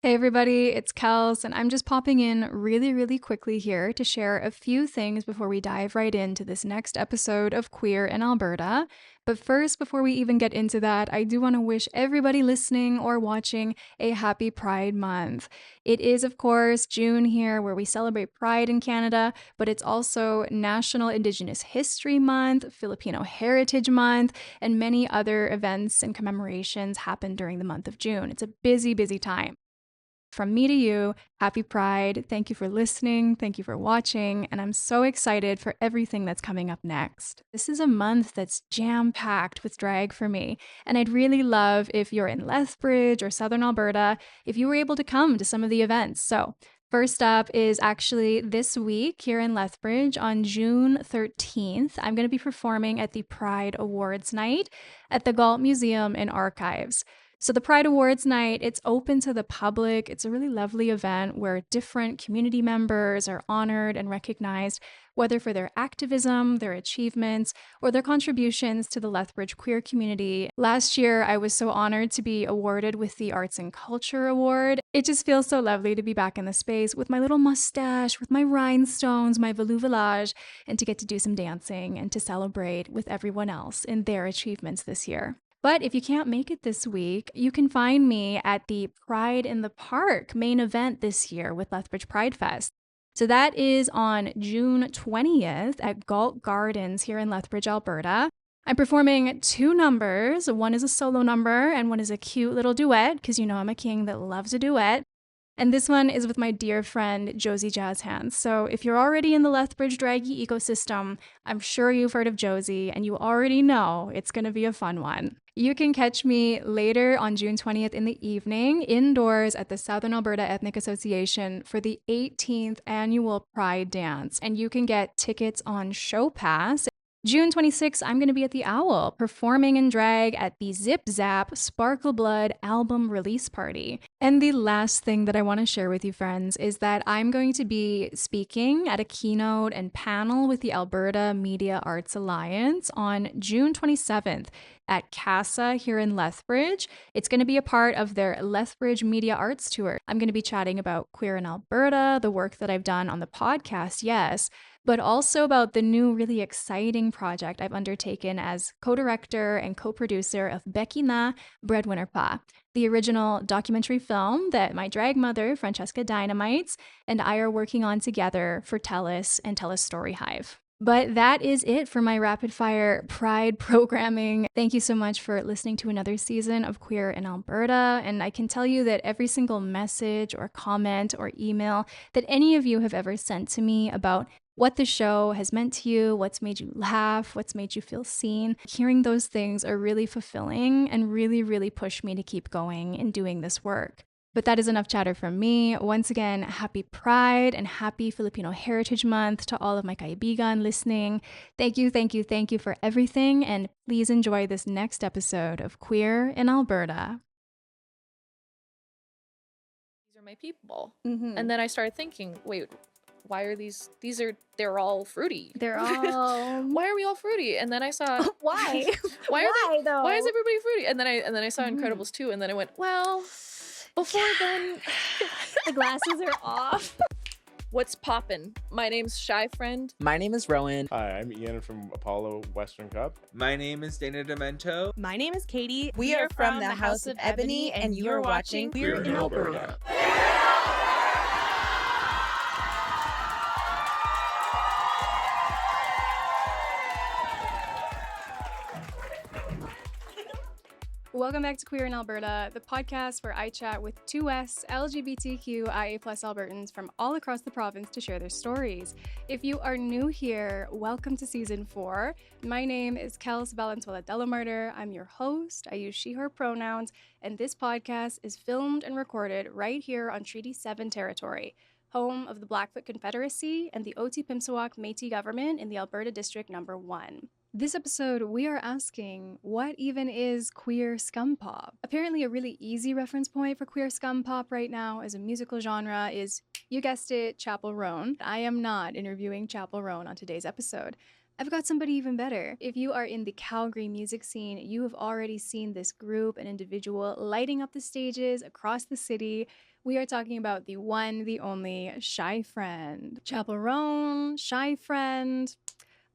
Hey everybody, it's Kels, and I'm just popping in really quickly here to share a few things before we dive right into this next episode of Queer in Alberta. But first, before we even get into that, I do want to wish everybody listening or watching a happy Pride Month. It is, of course, June here where we celebrate Pride in Canada, but it's also National Indigenous History Month, Filipino Heritage Month, and many other events and commemorations happen during the month of June. It's a busy time. From me to you, happy Pride. Thank you for listening. Thank you for watching. And I'm so excited for everything that's coming up next. This is a month that's jam packed with drag for me. And I'd really love if you're in Lethbridge or Southern Alberta, if you were able to come to some of the events. So, first up is actually this week here in Lethbridge on June 13th. I'm going to be performing at the Pride Awards Night at the Galt Museum and Archives. So the Pride Awards Night, it's open to the public. It's a really lovely event where different community members are honored and recognized, whether for their activism, their achievements, or their contributions to the Lethbridge queer community. Last year, I was so honored to be awarded with the Arts and Culture Award. It just feels so lovely to be back in the space with my little mustache, with my rhinestones, my veloux village, and to get to do some dancing and to celebrate with everyone else in their achievements this year. But if you can't make it this week, you can find me at the Pride in the Park main event this year with Lethbridge Pride Fest. So that is on June 20th at Galt Gardens here in Lethbridge, Alberta. I'm performing two numbers. One is a solo number and one is a cute little duet, because you know I'm a king that loves a duet. And this one is with my dear friend, Josie Jazz Hands. So if you're already in the Lethbridge draggy ecosystem, I'm sure you've heard of Josie and you already know it's going to be a fun one. You can catch me later on June 20th in the evening indoors at the Southern Alberta Ethnic Association for the 18th annual Pride Dance. And you can get tickets on Show Pass. June 26th, I'm going to be at the Owl performing in drag at the Zip Zap Sparkle Blood album release party. And the last thing that I want to share with you, friends, is that I'm going to be speaking at a keynote and panel with the Alberta Media Arts Alliance on June 27th at CASA here in Lethbridge. It's going to be a part of their Lethbridge Media Arts Tour. I'm going to be chatting about Queer in Alberta, the work that I've done on the podcast, yes, but also about the new really exciting project I've undertaken as co-director and co-producer of Becky Na, Breadwinner Pa, the original documentary film that my drag mother, Francesca Dynamites, and I are working on together for TELUS and TELUS Story Hive. But that is it for my rapid fire Pride programming. Thank you so much for listening to another season of Queer in Alberta. And I can tell you that every single message or comment or email that any of you have ever sent to me about what the show has meant to you, what's made you laugh, what's made you feel seen, hearing those things are really fulfilling and really push me to keep going and doing this work. But that is enough chatter from me. Once again, happy Pride and happy Filipino Heritage Month to all of my kaibigan listening. Thank you for everything, and please enjoy this next episode of Queer in Alberta. These are my people. Mm-hmm. And then I started thinking, wait, why are they're all fruity. They're all... Why are we all fruity? And then I saw Why? Though? Why is everybody fruity? And then I saw Incredibles 2, and then I went, well, before then the glasses are off. What's poppin'? My name's Shy Friend. My name is Rowan. Hi, I'm Ian from Apollo Western Cup. My name is Dana Demento. My name is Katie. We are from the House of Ebony, and you are watching Queer in Alberta. Welcome back to Queer in Alberta, the podcast where I chat with 2S LGBTQIA+ Albertans from all across the province to share their stories. If you are new here, welcome to Season 4. My name is Kels Valenzuela Delamarter. I'm your host. I use she, her pronouns, and this podcast is filmed and recorded right here on Treaty 7 territory, home of the Blackfoot Confederacy and the Otipemisiwak Métis government in the Alberta District Number 1. This episode, we are asking, what even is queer scum pop? Apparently a really easy reference point for queer scum pop right now as a musical genre is, you guessed it, Chapel Roan. I am not interviewing Chapel Roan on today's episode. I've got somebody even better. If you are in the Calgary music scene, you have already seen this group and individual lighting up the stages across the city We are talking about the one, the only Shy Friend. Chaperone, Shy Friend.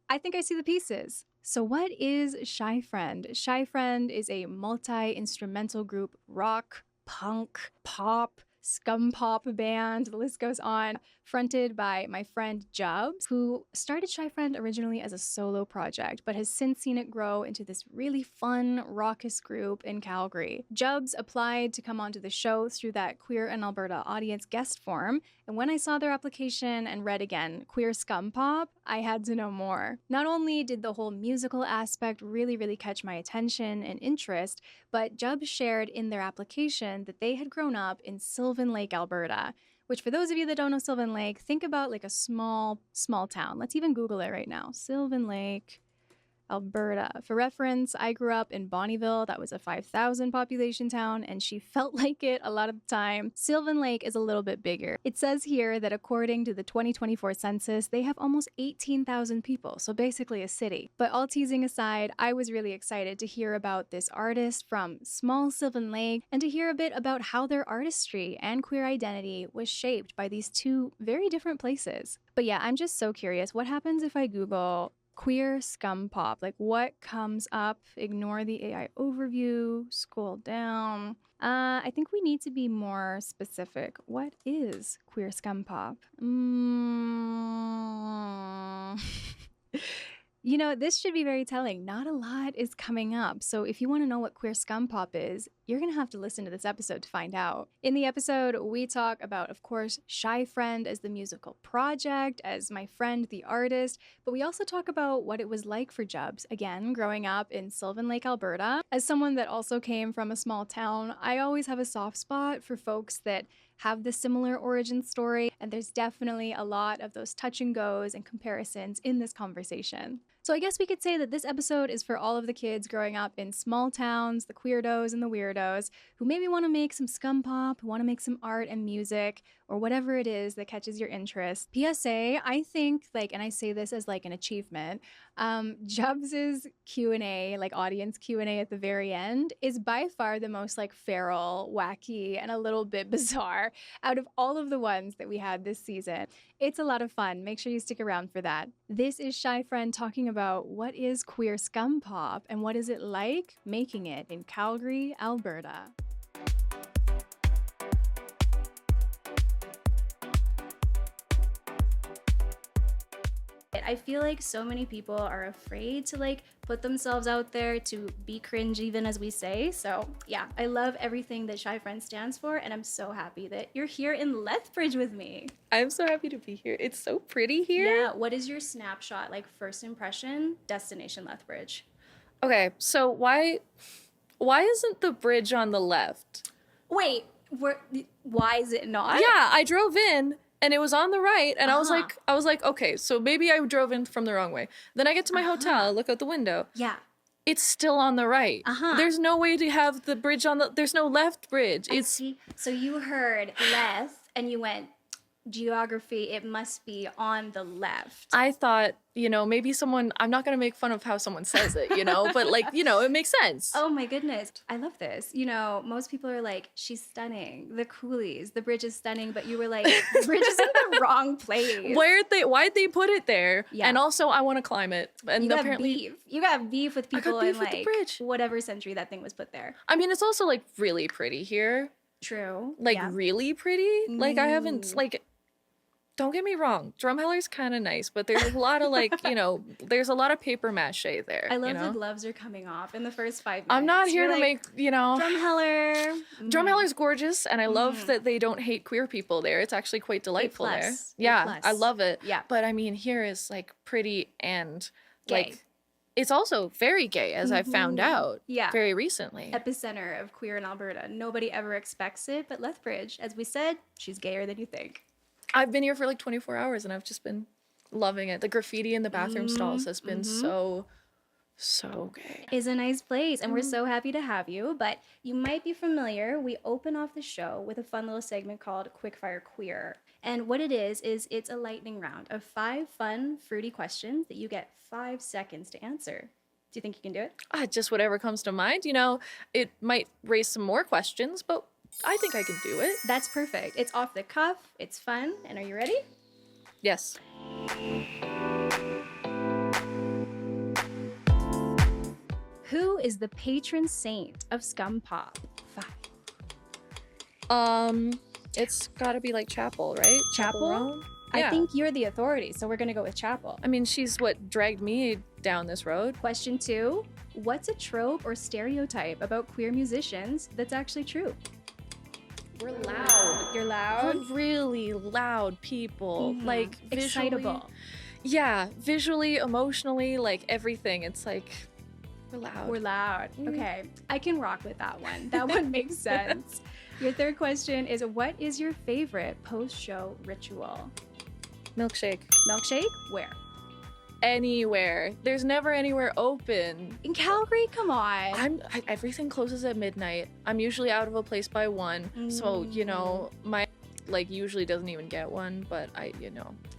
I think I see the pieces. So what is Shy Friend? Shy Friend is a multi-instrumental group rock, punk, pop, scum pop band, the list goes on, fronted by my friend Jubs, who started Shy Friend originally as a solo project, but has since seen it grow into this really fun, raucous group in Calgary. Jubs applied to come onto the show through that Queer in Alberta audience guest form, and when I saw their application and read again, Queer Scum Pop, I had to know more. Not only did the whole musical aspect really catch my attention and interest, but Jubs shared in their application that they had grown up in Sylvan Lake, Alberta, which for those of you that don't know Sylvan Lake, think about like a small town. Let's even Google it right now. Sylvan Lake, Alberta. For reference, I grew up in Bonnyville. That was a 5,000 population town, and she felt like it a lot of the time. Sylvan Lake is a little bit bigger. It says here that according to the 2024 census, they have almost 18,000 people, so basically a city. But all teasing aside, I was really excited to hear about this artist from small Sylvan Lake and to hear a bit about how their artistry and queer identity was shaped by these two very different places. But yeah, I'm just so curious. What happens if I Google Queer Scum Pop? Like, what comes up? Ignore the AI overview, scroll down. I think we need to be more specific. What is Queer Scum Pop? You know, this should be very telling. Not a lot is coming up. So if you want to know what Queer Scum Pop is, you're going to have to listen to this episode to find out. In the episode, we talk about, of course, Shy Friend as the musical project, as my friend, the artist, but we also talk about what it was like for Jubs, again, growing up in Sylvan Lake, Alberta. As someone that also came from a small town, I always have a soft spot for folks that have the similar origin story, and there's definitely a lot of those touch and goes and comparisons in this conversation. So I guess we could say that this episode is for all of the kids growing up in small towns, the queerdos and the weirdos, who maybe want to make some scum pop, who want to make some art and music, or whatever it is that catches your interest. PSA, I think, and I say this as an achievement, Jubs's Q&A, audience Q&A at the very end, is by far the most feral, wacky, and a little bit bizarre out of all of the ones that we had this season. It's a lot of fun. Make sure you stick around for that. This is Shy Friend talking about what is queer scum pop and what is it like making it in Calgary, Alberta. I feel like so many people are afraid to put themselves out there, to be cringe even, as we say. So yeah, I love everything that Shy Friend stands for, and I'm so happy that you're here in Lethbridge with me. I'm so happy to be here. It's so pretty here. Yeah, what is your snapshot, first impression, destination Lethbridge? Okay, so why isn't the bridge on the left? Wait, why is it not? Yeah, I drove in and it was on the right, and I was like, okay, so maybe I drove in from the wrong way. Then I get to my hotel, look out the window. Yeah. It's still on the right. There's no way to have the bridge there's no left bridge. See. So you heard left and you went, geography, it must be on the left. I thought, maybe someone, I'm not going to make fun of how someone says it, but it makes sense. Oh my goodness. I love this. Most people are like, she's stunning. The coolies, the bridge is stunning, but you were like, the bridge is in the wrong place. Why'd they put it there? Yeah. And also I want to climb it. And you apparently got beef. You got beef with people beef in with the bridge. Whatever century that thing was put there. I mean, it's also really pretty here. True. Really pretty. I haven't don't get me wrong, Drumheller's kind of nice, but there's a lot of there's a lot of paper mache there. I love the gloves are coming off in the first 5 minutes. I'm not here to make, Drumheller. Drumheller's gorgeous, and I love that they don't hate queer people there. It's actually quite delightful there. Yeah, I love it. Yeah. But I mean, here is pretty and gay. It's also very gay, as I found out very recently. Epicenter of queer in Alberta. Nobody ever expects it, but Lethbridge, as we said, she's gayer than you think. I've been here for 24 hours and I've just been loving it. The graffiti in the bathroom stalls has been so gay. It's a nice place, and we're so happy to have you. But you might be familiar, we open off the show with a fun little segment called Quickfire Queer. And what it is it's a lightning round of 5 fun, fruity questions that you get 5 seconds to answer. Do you think you can do it? Just whatever comes to mind. It might raise some more questions, but I think I can do it. That's perfect. It's off the cuff, it's fun, and are you ready? Yes. Who is the patron saint of SCUM Pop? 5. It's gotta be like Chapel, right? Chapel? Roan? I Yeah. think you're the authority, so we're gonna go with Chapel. I mean, she's what dragged me down this road. Question 2. What's a trope or stereotype about queer musicians that's actually true? We're loud. You're loud? We're really loud people. Mhm. Like visually. Excitable. Yeah, visually, emotionally, like everything. It's like we're loud. We're loud. Okay, I can rock with that one. That one makes sense. Your third question is, what is your favorite post-show ritual? Milkshake. Milkshake? Where? Anywhere. There's never anywhere open. In Calgary? Come on. Everything closes at midnight. I'm usually out of a place by 1. So, you know, my like usually doesn't even get one, but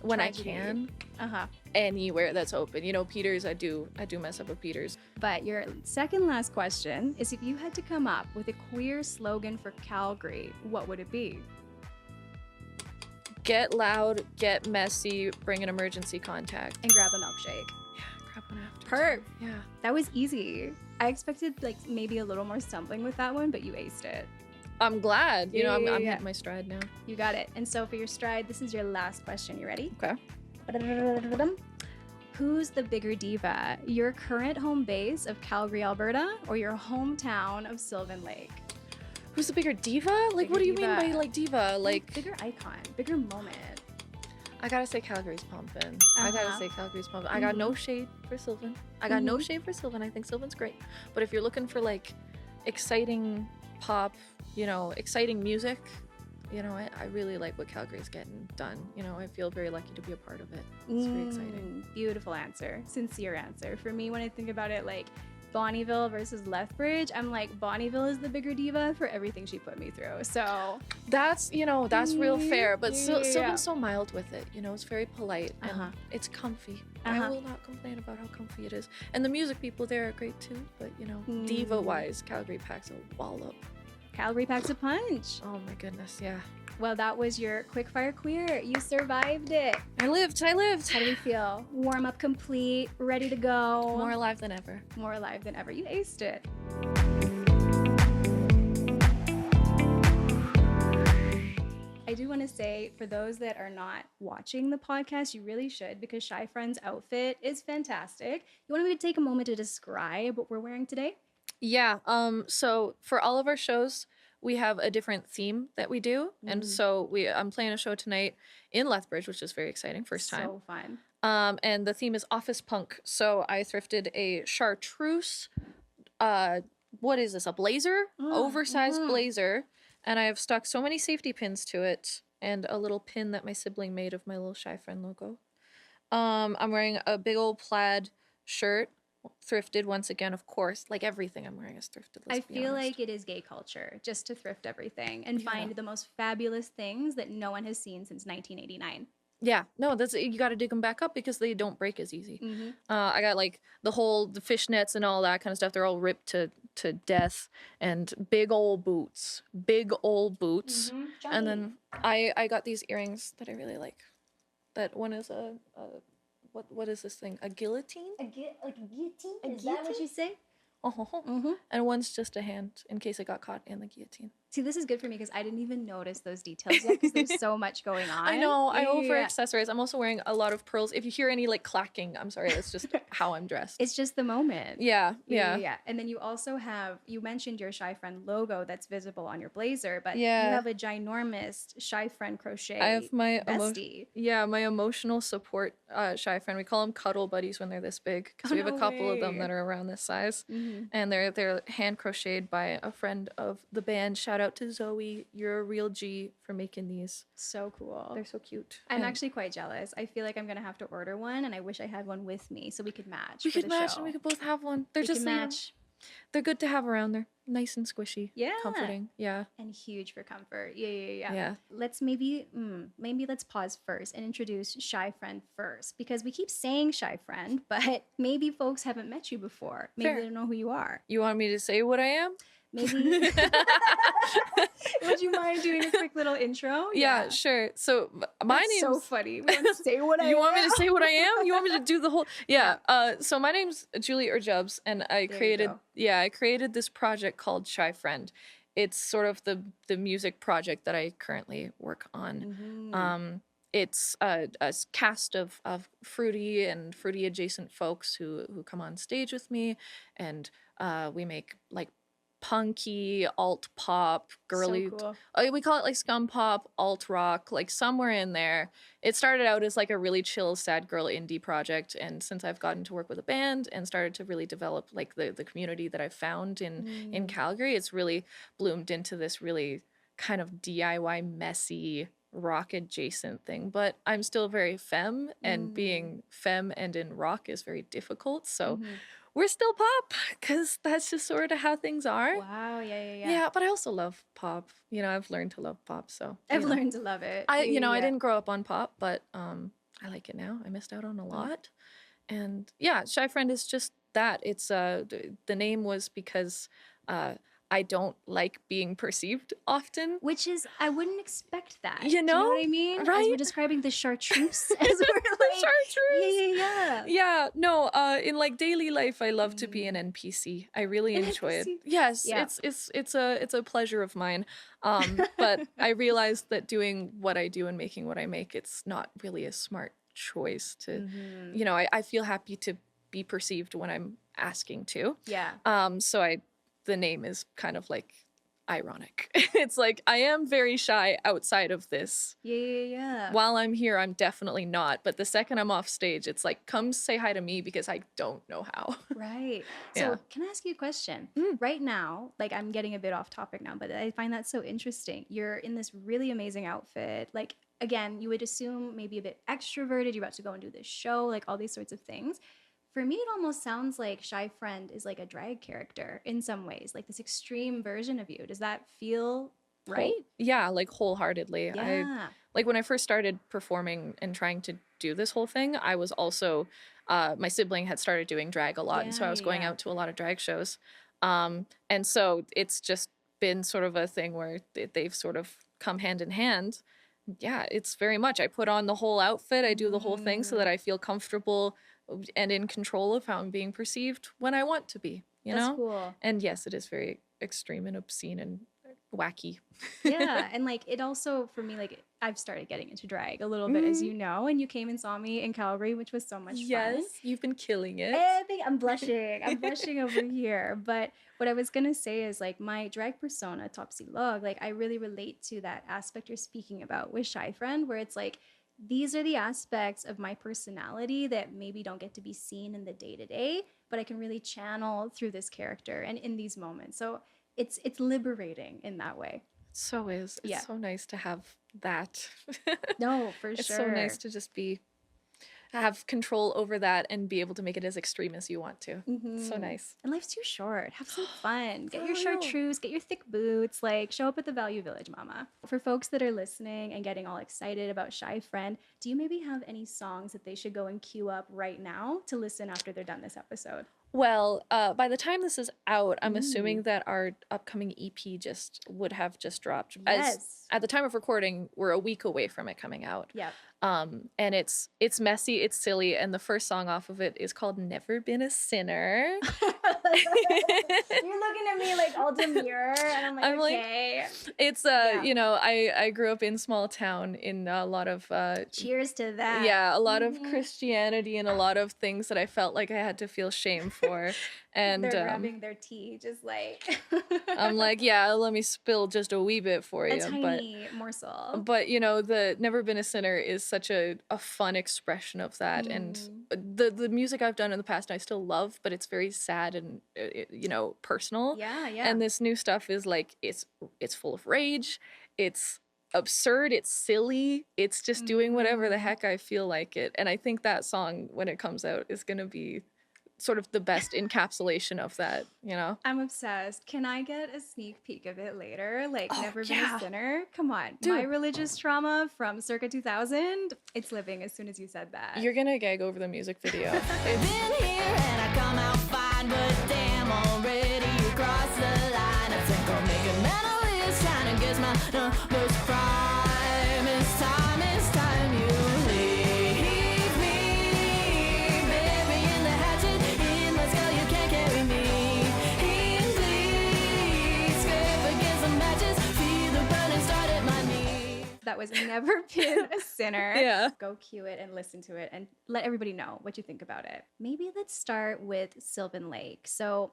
when Tragedy. I can, Uh-huh. anywhere that's open. You know, Peter's, I do mess up with Peter's. But your second last question is, if you had to come up with a queer slogan for Calgary, what would it be? Get loud, get messy, bring an emergency contact. And grab a milkshake. Yeah, grab one after. Perf. Yeah. That was easy. I expected like maybe a little more stumbling with that one, but you aced it. I'm glad. You know, I'm Yeah. hitting my stride now. You got it. And so for your stride, this is your last question. You ready? Okay. Who's the bigger diva? Your current home base of Calgary, Alberta, or your hometown of Sylvan Lake? Who's the bigger diva? Like, Bigger what do you mean diva. by like diva? Like, bigger icon, bigger moment. I gotta say Calgary's pumping. I gotta Uh-huh. say Calgary's pumping. I got no shade for Sylvan. I got no shade for Sylvan. I think Sylvan's great. But if you're looking for like exciting pop, exciting music, I really like what Calgary's getting done. I feel very lucky to be a part of it. It's very exciting. Beautiful answer. Sincere answer. For me, when I think about it, like Bonnyville versus Lethbridge, I'm like, Bonnyville is the bigger diva for everything she put me through. So That's real fair. But Yeah. Sylvan's so mild with it. It's very polite and Uh-huh. it's comfy. Uh-huh. I will not complain about how comfy it is. And the music people there are great too. But diva-wise, Calgary packs a wallop. Calgary packs a punch. Oh my goodness, yeah. Well, that was your quickfire queer. You survived it. I lived. How do we feel? Warm up complete, ready to go. More alive than ever. More alive than ever. You aced it. I do want to say, for those that are not watching the podcast, you really should, because Shy Friend's outfit is fantastic. You want me to take a moment to describe what we're wearing today? Yeah. So for all of our shows, we have a different theme that we do, and so I'm playing a show tonight in Lethbridge, which is very exciting. First time. So fun. And the theme is office punk. So I thrifted a chartreuse. What is this? A blazer? Oversized blazer. And I have stuck so many safety pins to it, and a little pin that my sibling made of my little Shy Friend logo. I'm wearing a big old plaid shirt, thrifted once again, of course. Like everything I'm wearing is thrifted. I feel like it is gay culture just to thrift everything and Yeah. find the most fabulous things that no one has seen since 1989. Yeah, no, you got to dig them back up because they don't break as easy. I got like the fishnets and all that kind of stuff. They're all ripped to death, and big old boots, and then I got these earrings that I really like. That one is a what is this thing? A guillotine? Like a guillotine? A Is that what guillotine? you say? Uh-huh. And one's just a hand in case I got caught in the guillotine. See, this is good for me because I didn't even notice those details yet because there's so much going on. I know, I Yeah. over accessorize. I'm also wearing a lot of pearls. If you hear any like clacking, I'm sorry, that's just how I'm dressed. It's just the moment. Yeah. And then you also have, you mentioned your Shy Friend logo that's visible on your blazer, but Yeah. you have a ginormous Shy Friend crochet I have my bestie. my emotional support Shy Friend. We call them cuddle buddies when they're this big because Oh, we have no a couple of them way. that are around this size, Mhm. and they're hand crocheted by a friend of the band. Shout out to Zoe, you're a real G for making these. So cool. They're so cute. I'm And actually quite jealous. I feel like I'm gonna have to order one, and I wish I had one with me so we could match. we for could the match show. and we could both have one. They're We just can match. They're good to have around. They're nice and squishy. Yeah. Comforting. Yeah. And huge for comfort. Yeah. Yeah. Let's maybe let's pause first and introduce Shy Friend first, because we keep saying Shy Friend, but maybe folks haven't met you before. Maybe Fair. they don't know who you are. You want me to say what I am? maybe would you mind doing a quick little intro? Yeah, sure. So my That's name's so funny. We want to say what I am. You want me to say what I am? You want me to do the whole so my name's Julie or Jubs, and I created this project called FRiEND. It's sort of the music project that I currently work on. Mhm. It's a cast of fruity and fruity adjacent folks who come on stage with me, and we make like punky, alt pop, girly. So cool. We call it like SCUM pop, alt rock, like somewhere in there. It started out as like a really chill, sad girl indie project, and since I've gotten to work with a band and started to really develop like the community that I've found in Calgary, it's really bloomed into this really kind of DIY, messy, rock adjacent thing. But I'm still very femme, and being femme and in rock is very difficult. So we're still pop, because that's just sort of how things are. Wow, yeah. Yeah, but I also love pop. You know, I've learned to love pop, so I've learned to love it. I didn't grow up on pop, but I like it now. I missed out on a lot. And yeah, FRiEND is just that. It's the name was because I don't like being perceived often. Which is, I wouldn't expect that. You Do you know know? what I mean? As Right? we're describing the chartreuse. As we're like, Chartreuse. yeah. Yeah, no, in like daily life I love to be an NPC. I really An enjoy it. NPC. Yes, Yeah. it's a pleasure of mine. But I realized that doing what I do and making what I make, it's not really a smart choice to you know, I feel happy to be perceived when I'm asking to. Yeah. So the name is kind of like ironic. It's like I am very shy outside of this. Yeah. While I'm here, I'm definitely not. But the second I'm off stage, it's like, come say hi to me, because I don't know how. Right. So Yeah. can I ask you a question? Right now, like I'm getting a bit off topic now, but I find that so interesting. You're in this really amazing outfit. Like, again, you would assume maybe a bit extroverted. You're about to go and do this show, like all these sorts of things. For me, it almost sounds like FRiEND is like a drag character in some ways, like this extreme version of you. Does that feel right? Yeah, like wholeheartedly. Yeah. Like when I first started performing and trying to do this whole thing, I was also my sibling had started doing drag a lot, and so I was going out to a lot of drag shows. And so it's just been sort of a thing where they've sort of come hand in hand. Yeah, it's very much. I put on the whole outfit. I do the whole thing so that I feel comfortable and in control of how I'm being perceived when I want to be, you That's know? cool. And yes, it is very extreme and obscene and wacky. Yeah. And like it also, for me, like I've started getting into drag a little bit, as you know, and you came and saw me in Calgary, which was so much fun. Yes, you've been killing it. I think I'm blushing. I'm blushing over here. But what I was going to say is like my drag persona, Topsy Log, like I really relate to that aspect you're speaking about with FRiEND, where it's like, these are the aspects of my personality that maybe don't get to be seen in the day-to-day, but I can really channel through this character and in these moments. So it's liberating in that way. So is. It's so nice to have that. No, for It's sure. so nice to just have control over that and be able to make it as extreme as you want to. So nice. And life's too short. Have some fun. Get your For real. chartreuse, get your thick boots, like show up at the Value Village, mama. For folks that are listening and getting all excited about FRiEND, do you maybe have any songs that they should go and queue up right now to listen after they're done this episode? Well, by the time this is out, I'm assuming that our upcoming EP would have just dropped. Yes. At the time of recording, we're a week away from it coming out. Yep. And it's messy, it's silly, and the first song off of it is called "Never Been a Sinner." You're looking at me like all demure, and I'm like, I'm like, okay. It's you know, I grew up in small town in a lot of Cheers to that. yeah, a lot of Christianity and a lot of things that I felt like I had to feel shame for. And They're grabbing their tea, just like I'm like, yeah, let me spill just a wee bit for you. a tiny morsel. But you know, the "Never Been a Sinner" is such a fun expression of that, and the music I've done in the past I still love, but it's very sad and you know, personal. Yeah. And this new stuff is like it's full of rage, it's absurd, it's silly, it's just doing whatever the heck I feel like it. And I think that song, when it comes out, is gonna be sort of the best encapsulation of that, you know? I'm obsessed. Can I get a sneak peek of it later? Like, Never Been yeah. a Sinner? Come on. Dude. My religious trauma from circa 2000, it's living as soon as you said that. You're gonna gag over the music video. Been here and I come out fine, but damn, already you crossed the line. No, there's crime. It's time you leave me. Burying the hatchet in my skull, you can't carry me. Please, scrape against the matches, feel the burning start at my knees. That was Never Been a Sinner. Yeah. Go cue it and listen to it and let everybody know what you think about it. Maybe let's start with Sylvan Lake. So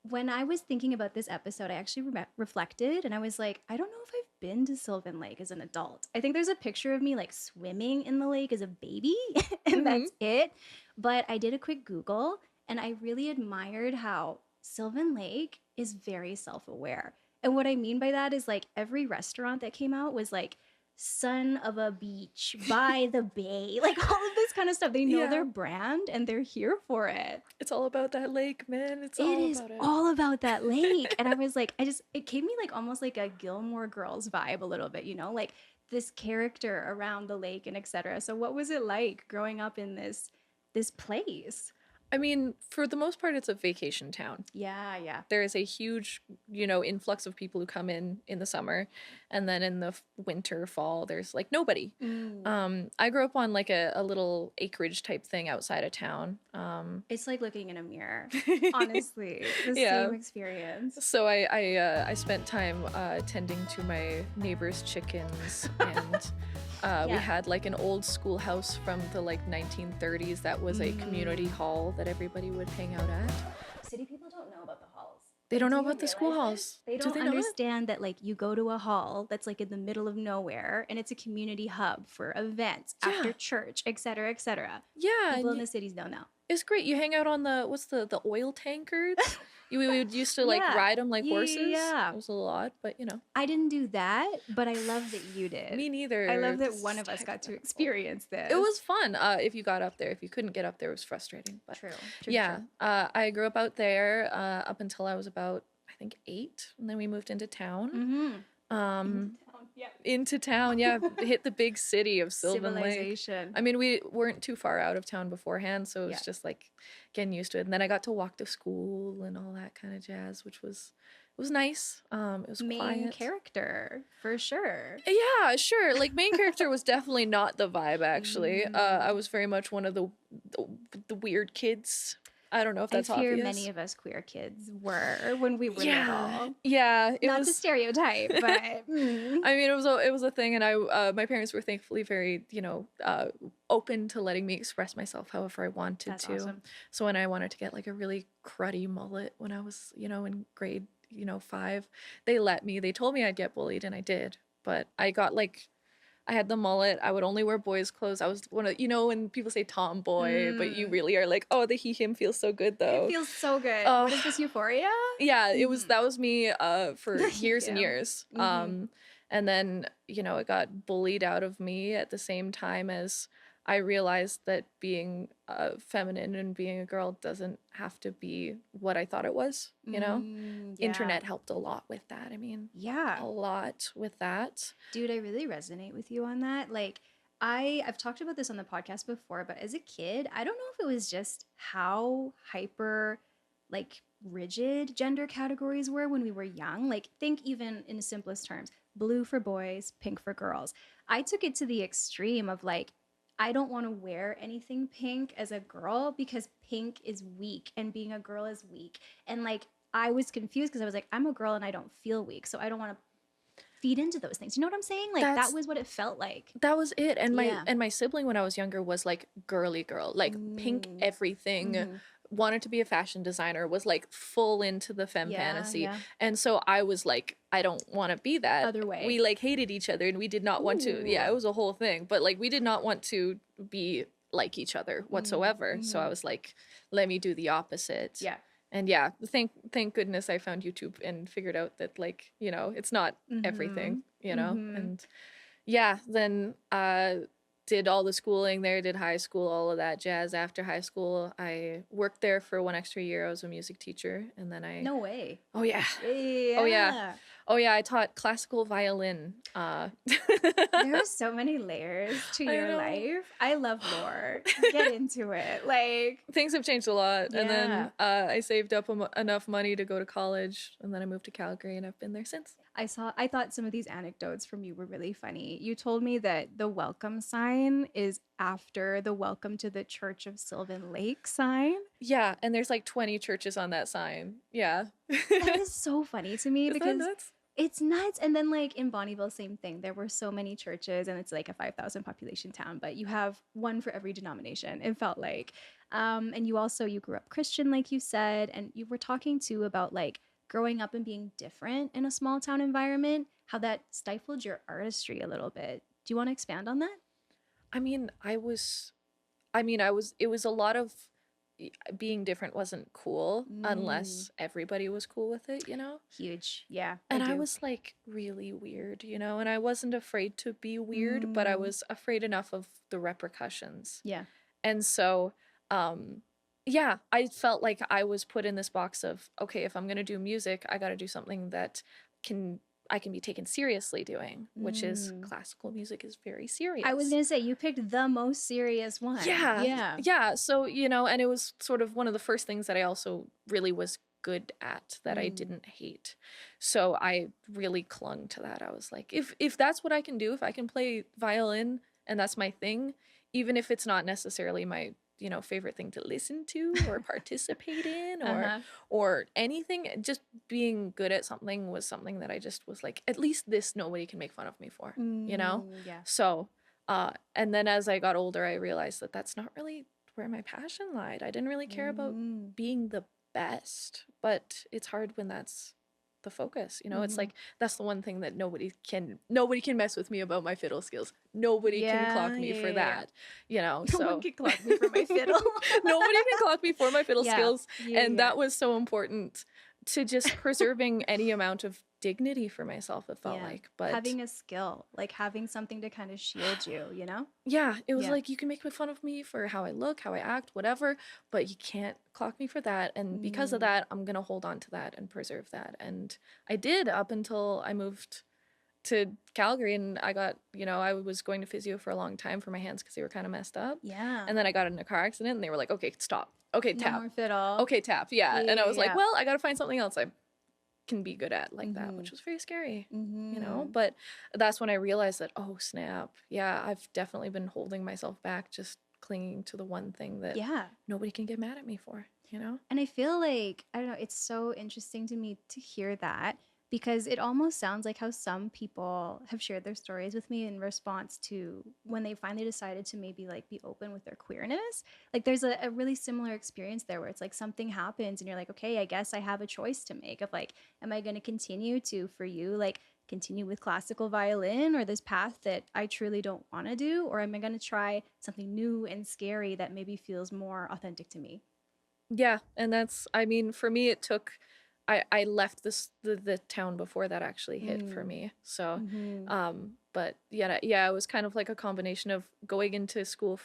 when I was thinking about this episode, I actually reflected and I was like, I don't know if I've been to Sylvan Lake as an adult. I think there's a picture of me like swimming in the lake as a baby and that's it. But I did a quick Google and I really admired how Sylvan Lake is very self-aware. And what I mean by that is like every restaurant that came out was like son of a beach by the bay, like all of this kind of stuff. They know their brand and they're here for it. It's all about that lake, man. It's It all is about it. all about that lake. And I was like, it gave me like almost like a Gilmore Girls vibe a little bit, you know, like this character around the lake and etc. So what was it like growing up in this place? I mean, for the most part, it's a vacation town. Yeah. There is a huge, influx of people who come in the summer, and then in the winter, fall, there's like nobody. I grew up on like a little acreage type thing outside of town. It's like looking in a mirror, honestly. The same experience. So I spent time tending to my neighbor's chickens, and we had like an old schoolhouse from the like 1930s that was a community hall that everybody would hang out at. City people don't know about the halls. They don't know Do you about the realize schoolhouse. it? They Do don't they not? understand that like you go to a hall that's like in the middle of nowhere and it's a community hub for events after church, etc., etc. Yeah, People in the cities don't know. it's great. You hang out on the oil tankers. We would used to like ride them like horses. Yeah. It was a lot, but I didn't do that, but I love that you did. me neither. I love that This one is of us got to hypothetical. experience this. It was fun if you got up there. If you couldn't get up there, it was frustrating. But true. yeah, I grew up out there up until I was about, I think, 8, and then we moved into town. Mm-hmm. Into town, hit the big city of Sylvan Lake. Civilization. I mean, we weren't too far out of town beforehand, so it was just like getting used to it. And then I got to walk to school and all that kind of jazz, which was nice. It was Main quiet. character for sure. Yeah, sure. Like main character was definitely not the vibe. Actually, I was very much one of the weird kids. I don't know if that's I fear obvious. many of us queer kids were when we were little. Yeah. It Not was to stereotype, but I mean, it was a thing, and my parents were thankfully very, open to letting me express myself however I wanted That's to. awesome. So when I wanted to get like a really cruddy mullet when I was, in grade, 5, they let me. They told me I'd get bullied, and I did. But I got I had the mullet. I would only wear boys' clothes. I was one of, when people say tomboy, but you really are like, oh, the he, him feels so good though. it feels so good. Oh. What is this, Euphoria? Yeah, that was me for years and Yeah. years. And then, it got bullied out of me at the same time as I realized that being feminine and being a girl doesn't have to be what I thought it was, Internet helped a lot with that. I mean, Yeah. a lot with that. Dude, I really resonate with you on that. Like, I've talked about this on the podcast before, but as a kid, I don't know if it was just how hyper, like, rigid gender categories were when we were young. Like, think even in the simplest terms, blue for boys, pink for girls. I took it to the extreme of like, I don't want to wear anything pink as a girl because pink is weak and being a girl is weak. And like, I was confused because I was like, I'm a girl and I don't feel weak. So I don't want to feed into those things. You know what I'm saying? Like that was what it felt like. That was it. And my sibling when I was younger was like girly girl, like pink everything. Wanted to be a fashion designer, was like full into the femme fantasy. Yeah. And so I was like, I don't want to be that. Other way. We like hated each other and we did not want to. Yeah, it was a whole thing. But like we did not want to be like each other whatsoever. So I was like, let me do the opposite. Yeah. And yeah, thank goodness I found YouTube and figured out that like, it's not everything, And yeah, then did all the schooling there, did high school, all of that jazz. After high school, I worked there for 1 extra year. I was a music teacher, and then I... No way. Oh, yeah. Yeah. Oh, yeah. Oh, yeah, I taught classical violin. There are so many layers to your life. I love lore. Get into it. Like... Things have changed a lot. And then I saved up enough money to go to college, and then I moved to Calgary, and I've been there since. I thought some of these anecdotes from you were really funny. You told me that the welcome sign is after the welcome to the Church of Sylvan Lake sign. Yeah, and there's like 20 churches on that sign. Yeah. That is so funny to me Is that because nuts? it's nuts. And then like in Bonnyville, same thing. There were so many churches and it's like a 5,000 population town, but you have one for every denomination, it felt like. And you grew up Christian, like you said, and you were talking too about like growing up and being different in a small town environment, how that stifled your artistry a little bit. Do you want to expand on that? I mean, it was a lot of being different wasn't cool unless everybody was cool with it, you know? Huge. Yeah. And I do. was like really weird, you know? And I wasn't afraid to be weird, but I was afraid enough of the repercussions. Yeah. And so, yeah, I felt like I was put in this box of, okay, if I'm going to do music, I got to do something that I can be taken seriously doing, which is classical music is very serious. I was going to say, you picked the most serious one. Yeah. Yeah. Yeah. So, you know, and it was sort of one of the first things that I also really was good at that I didn't hate. So I really clung to that. I was like, if that's what I can do, if I can play violin and that's my thing, even if it's not necessarily my, you know, favorite thing to listen to or participate in or anything, just being good at something was something that I just was like, at least this nobody can make fun of me for, you know? Yeah. So, and then as I got older, I realized that that's not really where my passion lied. I didn't really care about being the best, but it's hard when that's the focus, you know. It's like that's the one thing that nobody can mess with me about my fiddle skills. Nobody can clock me for that, you know. No one can clock me for my fiddle. Nobody can clock me for my fiddle skills, and that that was so important to just preserving any amount of dignity for myself, it felt like. But having a skill, like having something to kind of shield you, you know? Yeah, it was like, you can make fun of me for how I look, how I act, whatever, but you can't clock me for that. And because of that, I'm gonna hold on to that and preserve that. And I did up until I moved to Calgary, and I got, you know, I was going to physio for a long time for my hands because they were kind of messed up. Yeah. And then I got in a car accident and they were like, okay, stop. Okay, No tap. more fiddle. Okay, tap. Yeah. And I was like, Yeah. well, I got to find something else I can be good at like that, which was very scary, you know? But that's when I realized that, oh, snap. Yeah, I've definitely been holding myself back, just clinging to the one thing that nobody can get mad at me for, you know? And I feel like, I don't know, it's so interesting to me to hear that, because it almost sounds like how some people have shared their stories with me in response to when they finally decided to maybe like be open with their queerness. Like there's a really similar experience there where it's like something happens and you're like, okay, I guess I have a choice to make of like, am I going to continue to, for you, like continue with classical violin or this path that I truly don't want to do? Or am I going to try something new and scary that maybe feels more authentic to me? Yeah. And that's, I mean, for me, it took, I left the town before that actually hit for me. So, but yeah, it was kind of like a combination of going into school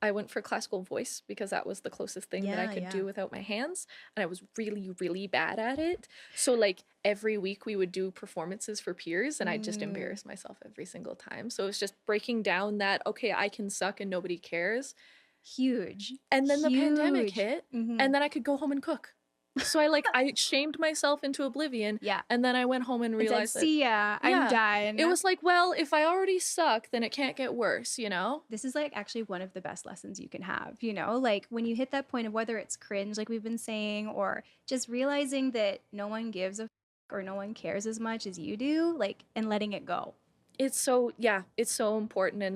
I went for classical voice because that was the closest thing that I could do without my hands. And I was really, really bad at it. So like every week we would do performances for peers and I'd just embarrass myself every single time. So it's just breaking down that, okay, I can suck and nobody cares. Huge. And then the pandemic hit and then I could go home and cook. So I shamed myself into oblivion. Yeah. And then I went home and realized see ya, I'm done. It was like, well, if I already suck, then it can't get worse, you know? This is like actually one of the best lessons you can have, you know? Like when you hit that point of whether it's cringe, like we've been saying, or just realizing that no one gives a or no one cares as much as you do, like, and letting it go. It's so important. And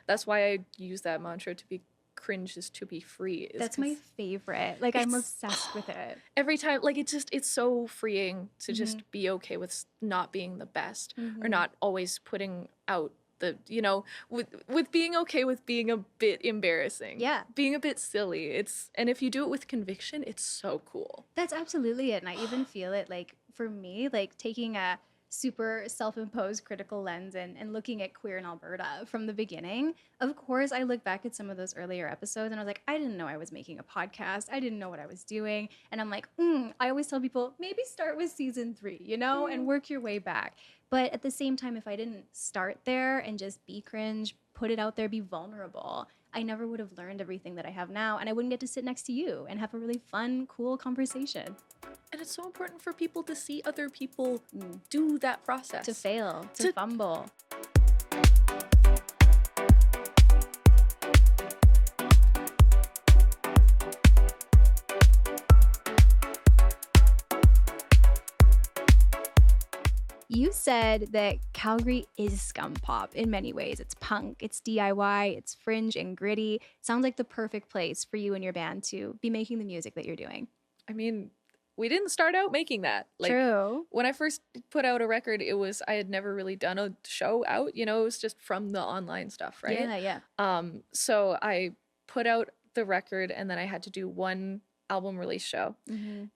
that's why I use that mantra to be cringe is to be free. That's my favorite. Like I'm obsessed with it. Every time, like it's so freeing to just be okay with not being the best or not always putting out the, you know, with being okay with being a bit embarrassing. Yeah. Being a bit silly. And if you do it with conviction, it's so cool. That's absolutely it. And I even feel it like for me, like taking a super self-imposed critical lens and looking at queer in Alberta from the beginning. Of course, I look back at some of those earlier episodes and I was like, I didn't know I was making a podcast. I didn't know what I was doing. And I'm like, I always tell people, maybe start with season 3, you know, and work your way back. But at the same time, if I didn't start there and just be cringe, put it out there, be vulnerable, I never would have learned everything that I have now, and I wouldn't get to sit next to you and have a really fun, cool conversation. And it's so important for people to see other people do that process. To fail, to fumble. You said that Calgary is scum pop in many ways. It's punk, it's DIY, it's fringe and gritty. Sounds like the perfect place for you and your band to be making the music that you're doing. I mean, we didn't start out making that. Like, True. when I first put out a record, I had never really done a show out, it was just from the online stuff, right? Yeah. So I put out the record, and then I had to do one album release show.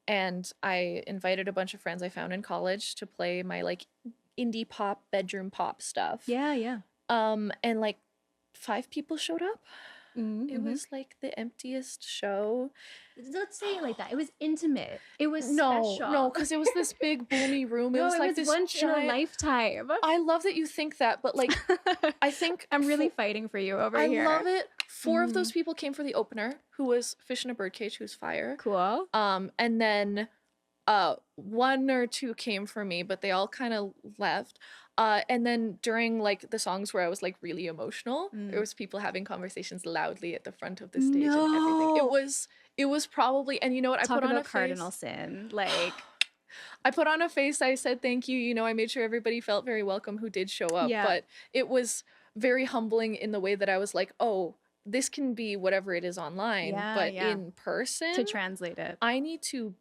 And I invited a bunch of friends I found in college to play my like indie pop, bedroom pop stuff. Yeah. And like 5 people showed up. It was like the emptiest show. Let's say it like that. It was intimate. It was No, special. because it was this big boomy room. It No, was it like was this once in a giant lifetime. I love that you think that, but like I think I'm really fighting for you over here. I love it. 4 of those people came for the opener, who was Fish in a Birdcage, who's fire. Cool. And then 1 or 2 came for me, but they all kind of left. And then during like the songs where I was like really emotional, there was people having conversations loudly at the front of the stage and everything. It was probably, and you know what? Talk I put on about a cardinal face. sin. Like I put on a face. I said thank you. I made sure everybody felt very welcome who did show up. Yeah. But it was very humbling in the way that I was like, oh, this can be whatever it is online, but in person, to translate it. I need to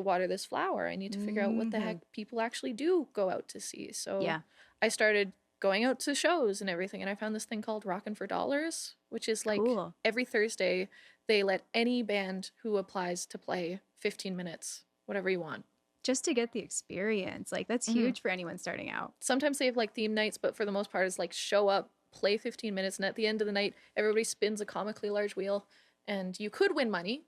water this flower. I need to figure out what the heck people actually do go out to see. So I started going out to shows and everything, and I found this thing called Rockin' for Dollars, which is like every Thursday they let any band who applies to play 15 minutes, whatever you want. Just to get the experience. Like that's huge for anyone starting out. Sometimes they have like theme nights, but for the most part it's like show up, play 15 minutes, and at the end of the night everybody spins a comically large wheel, and you could win money.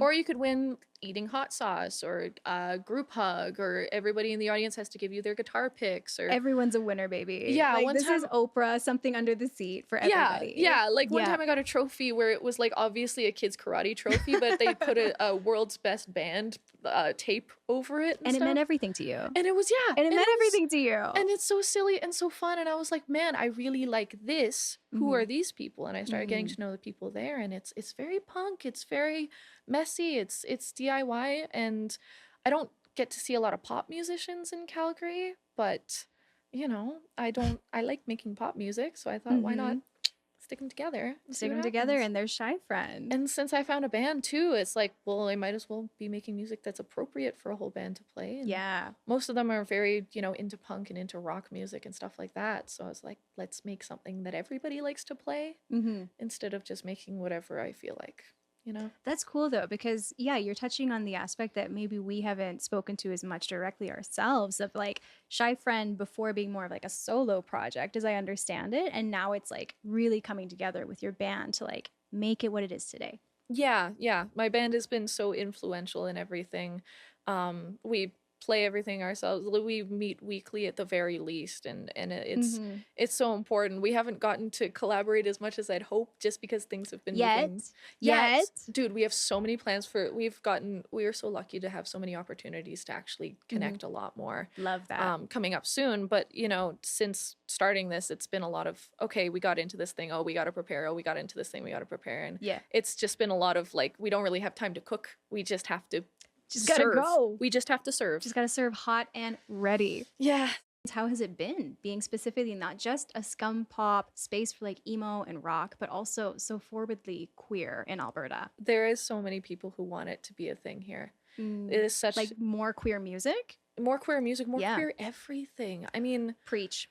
Or you could win eating hot sauce, or a group hug, or everybody in the audience has to give you their guitar picks. Or everyone's a winner, baby. Yeah, like, one this time, is Oprah, something under the seat for everybody. Yeah. Like one time I got a trophy where it was like obviously a kid's karate trophy, but they put a world's best band tape over it, and it meant everything to you. And it was and it meant everything to you. And it's so silly and so fun. And I was like, man, I really like this. Who are these people? And I started getting to know the people there, and it's very punk. It's very messy. It's DIY, and I don't get to see a lot of pop musicians in Calgary, but I like making pop music, so I thought, why not stick them together? And they're Shy Friend. And since I found a band too, it's like, well, I might as well be making music that's appropriate for a whole band to play. And most of them are very, into punk and into rock music and stuff like that. So I was like, let's make something that everybody likes to play instead of just making whatever I feel like. That's cool though, because you're touching on the aspect that maybe we haven't spoken to as much directly ourselves, of like Shy Friend before being more of like a solo project, as I understand it, and now it's like really coming together with your band to like make it what it is today. Yeah. My band has been so influential in everything. We play everything ourselves. We meet weekly at the very least, and it's so important. We haven't gotten to collaborate as much as I'd hoped, just because things have been moving. Yet, dude, we have so many plans we are so lucky to have so many opportunities to actually connect a lot more. Love that. Coming up soon, but since starting this, it's been a lot of, okay, we got into this thing, oh, we got to prepare, oh, we got into this thing, we got to prepare, and it's just been a lot of like, we don't really have time to cook, we just have to gotta go. We just have to serve. Just gotta serve hot and ready. Yeah. How has it been being specifically not just a scum pop space for like emo and rock, but also so forwardly queer in Alberta? There is so many people who want it to be a thing here. It is such like more queer music, more queer everything. I mean, preach.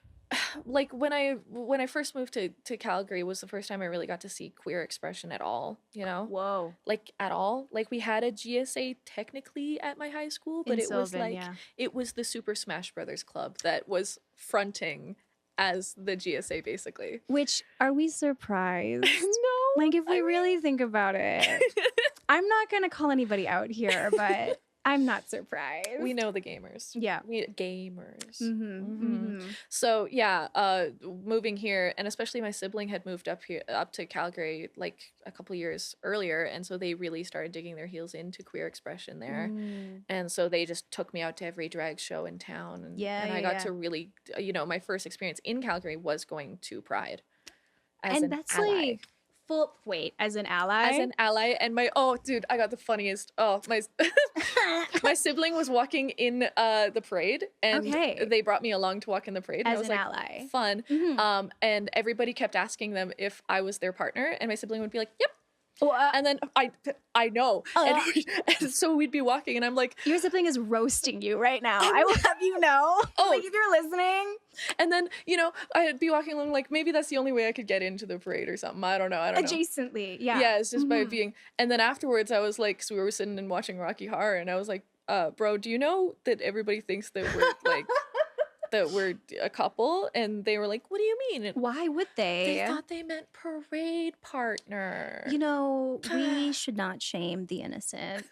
Like when I first moved to Calgary was the first time I really got to see queer expression at all, Whoa. Like at all. Like we had a GSA technically at my high school, but was like it was the Super Smash Brothers club that was fronting as the GSA basically. Which, are we surprised? No. Like if we really think about it. I'm not going to call anybody out here, but I'm not surprised. We know the gamers. Yeah. We gamers. Mm-hmm. So yeah, moving here, and especially my sibling had moved up to Calgary like a couple years earlier, and so they really started digging their heels into queer expression there, and so they just took me out to every drag show in town, and I got to really, my first experience in Calgary was going to Pride, as And an that's ally. like as an ally. As an ally, and dude, I got the funniest. My sibling was walking in the parade, and they brought me along to walk in the parade. And As I was an like, ally. Fun. And everybody kept asking them if I was their partner, and my sibling would be like, "Yep." And then I know, and so we'd be walking, and I'm like, your sibling is roasting you right now. I will have you know. Like, if you're listening. And then I'd be walking along, like maybe that's the only way I could get into the parade or something. I don't know. Adjacently, yeah. Yeah, it's just by being. And then afterwards, I was like, so we were sitting and watching Rocky Horror, and I was like, bro, do you know that everybody thinks that we're like that we're a couple? And they were like, what do you mean? And why would they? they thought they meant parade partner. We should not shame the innocent.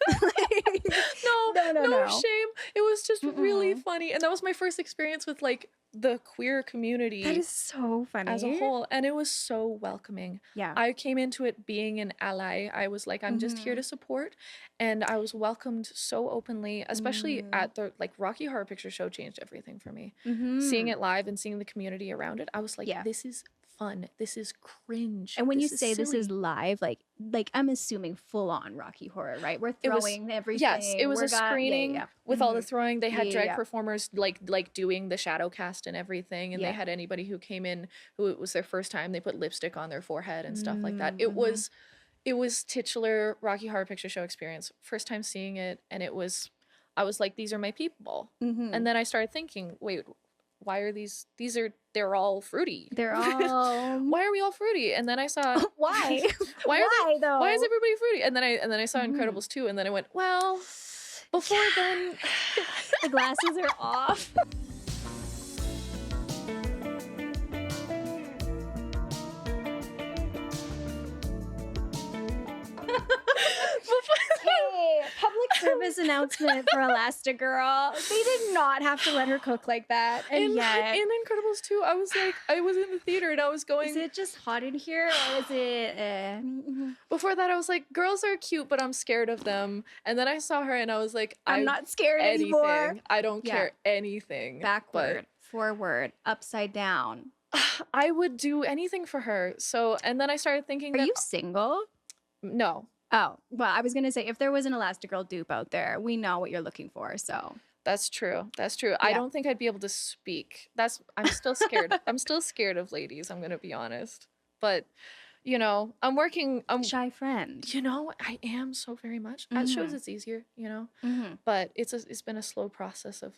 No shame. It was just really funny, and that was my first experience with like the queer community. That is so funny. As a whole, and it was so welcoming. Yeah. I came into it being an ally. I was like, I'm just here to support, and I was welcomed so openly, especially at the Rocky Horror Picture Show changed everything for me. Seeing it live and seeing the community around it, I was like, this is fun. This is cringe. And when this you say silly. this is live, like I'm assuming full on Rocky Horror, right? We're throwing everything. Yes, it was a screening with all the throwing. They had drag yeah. performers like doing the shadow cast and everything, and they had anybody who came in who it was their first time. They put lipstick on their forehead and stuff like that. It was titular Rocky Horror Picture Show experience. First time seeing it, and I was like, these are my people. And then I started thinking, wait, why are they're all fruity. They're all why are we all fruity? And then I saw why? why though? Why is everybody fruity? And then I saw Incredibles 2, and then I went, well, before then the glasses are off. Hey, public service announcement for Elastigirl. They did not have to let her cook like that. And yet, in Incredibles 2, I was like, I was in the theater and I was going, is it just hot in here, or is it? Before that, I was like, girls are cute, but I'm scared of them. And then I saw her and I was like, I'm not scared anymore. I don't care anything. Backward, forward, upside down. I would do anything for her. So, and then I started thinking, are you single? No. Oh, well, I was going to say, if there was an Elastigirl dupe out there, we know what you're looking for, so. That's true. I don't think I'd be able to speak. I'm still scared. I'm still scared of ladies, I'm going to be honest. But, I'm working. Shy friend. I am so very much. At shows it's easier, but it's been a slow process of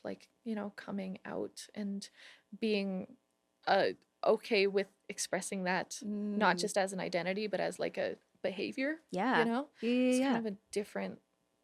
coming out and being okay with expressing that, not just as an identity, but as like a behavior. Yeah. It's kind of a different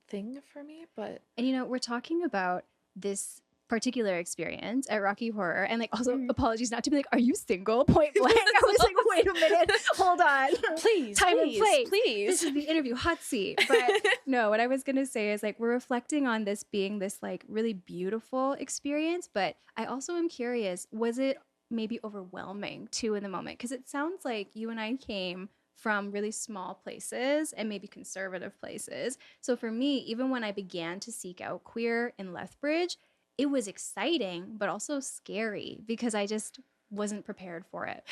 thing for me, but and we're talking about this particular experience at Rocky Horror, and also apologies not to be like, are you single? Point blank. I was like, wait a minute, hold on, please, time and place. Please, this is the interview hot seat. But no, what I was gonna say is we're reflecting on this being this really beautiful experience, but I also am curious, was it maybe overwhelming too in the moment? Because it sounds like you and I came from really small places and maybe conservative places. So for me, even when I began to seek out queer in Lethbridge, it was exciting, but also scary because I just wasn't prepared for it.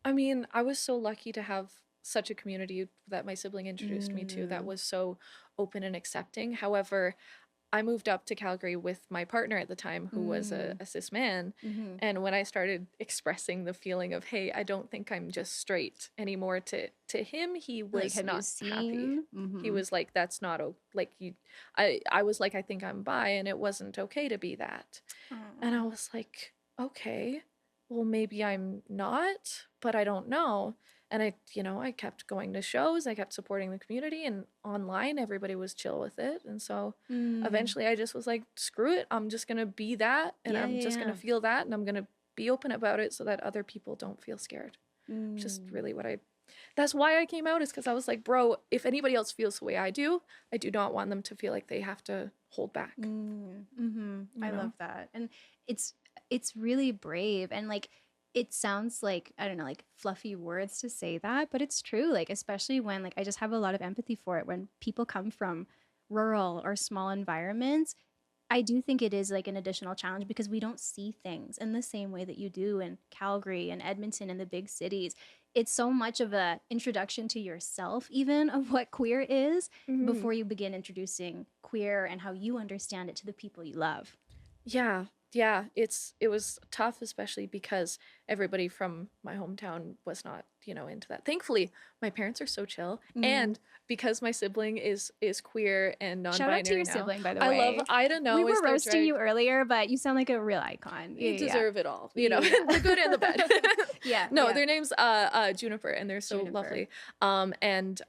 I mean, I was so lucky to have such a community that my sibling introduced me to that was so open and accepting. However, I moved up to Calgary with my partner at the time, who was a cis man. And when I started expressing the feeling of, hey, I don't think I'm just straight anymore to him, he was not happy. He was like, that's not, I was like, I think I'm bi, and it wasn't okay to be that. And I was like, okay, well, maybe I'm not, but I don't know. And I kept going to shows, I kept supporting the community, and online everybody was chill with it. And so eventually I just was like, screw it, I'm just going to be that, and I'm just going to feel that, and I'm going to be open about it so that other people don't feel scared. Just really that's why I came out, is because I was like, bro, if anybody else feels the way I do not want them to feel like they have to hold back. I know? love that. And it's really brave, and like it sounds like, I don't know, like fluffy words to say that, but it's true. Like especially when, like, I just have a lot of empathy for it when people come from rural or small environments. I do think it is like an additional challenge because we don't see things in the same way that you do in Calgary and Edmonton and the big cities. It's so much of a introduction to yourself, even of what queer is, before you begin introducing queer and how you understand it to the people you love. Yeah, it was tough, especially because everybody from my hometown was not, into that. Thankfully, my parents are so chill, and because my sibling is queer and non-binary Shout out to your now, sibling, by the I way. love Ida. No, We were roasting you earlier, but you sound like a real icon. You deserve it all, Yeah. the good and the bad. Yeah. No, yeah. their name's Juniper, and they're so Juniper. lovely. And